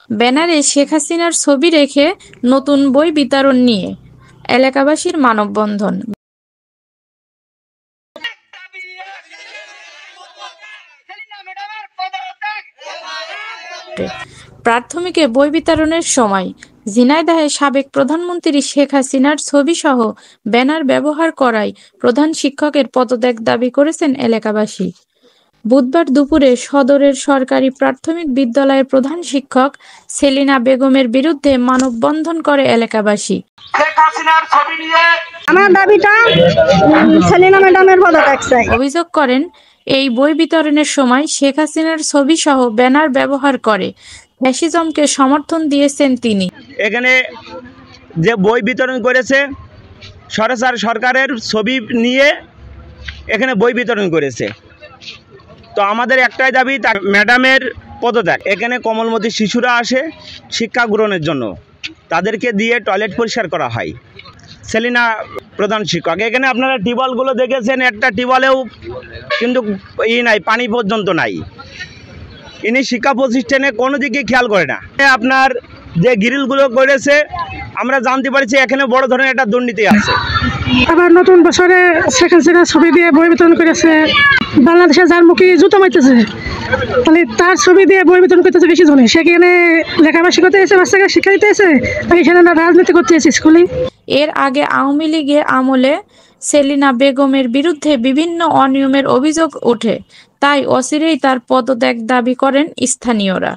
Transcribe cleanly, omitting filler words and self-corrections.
ব্যানারে শেখ হাসিনার ছবি রেখে নতুন বই বিতরণ নিয়ে এলাকাবাসীর মানববন্ধন। প্রাথমিকে বই বিতরণের সময় ঝিনাইদহে সাবেক প্রধানমন্ত্রী শেখ হাসিনার ছবিসহ ব্যানার ব্যবহার করায় প্রধান শিক্ষকের পদত্যাগ দাবি করেছেন এলাকাবাসী। বুধবার দুপুরে সদরের সরকারি প্রাথমিক বিদ্যালয়ের প্রধান শিক্ষক সেলিনা বেগমের বিরুদ্ধে মানববন্ধন করে এলাকাবাসী। আমার দাবিটা সেলিনা ম্যাডামের পদত্যাগ চাই। অভিযোগ করেন, এই বই বিতরণের সময় শেখ হাসিনার ছবিসহ ব্যানার ব্যবহার করে ফ্যাসিজমকে সমর্থন দিয়েছেন তিনি। এখানে যে বই বিতরণ করেছে সরকার সরকারের ছবি নিয়ে এখানে বই বিতরণ করেছে। তো আমাদের একটাই দাবি, তার ম্যাডামের পদত্যাগ। এখানে কোমলমতি শিশুরা আসে শিক্ষা গ্রহণের জন্য, তাদেরকে দিয়ে টয়লেট পরিষ্কার করা হয়। সেলিনা প্রধান শিক্ষক। এখানে আপনারা টিউবওয়েলগুলো দেখেছেন, একটা টিউবওয়েলেও কিন্তু নাই, পানি পর্যন্ত নাই। ইনি শিক্ষা প্রতিষ্ঠানে কোনো দিকে খেয়াল করে না। আপনার যে গ্রিলগুলো করেছে আমরা জানতে পারছি এখানে বড় ধরনের একটা দুর্নীতি আছে। আবার নতুন বছরে শেখ হাসিনার ছবি দিয়ে বই বিতরণ করেছে। বাংলাদেশে যার মুখে জুতো মারতেছে, তাহলে তার ছবি দিয়ে বই বিতরণ করতেছে বেশি জনে। সেখানে লেখাপড়া শিখাতে এসে, বাচ্চাকে শিক্ষা দিতে এসে, এখানে রাজনীতি করতে এসে স্কুলে। এর আগে আওয়ামী লীগের আমলে সেলিনা বেগমের বিরুদ্ধে বিভিন্ন অনিয়মের অভিযোগ ওঠে, তাই অচিরেই তার পদত্যাগ দাবি করেন স্থানীয়রা।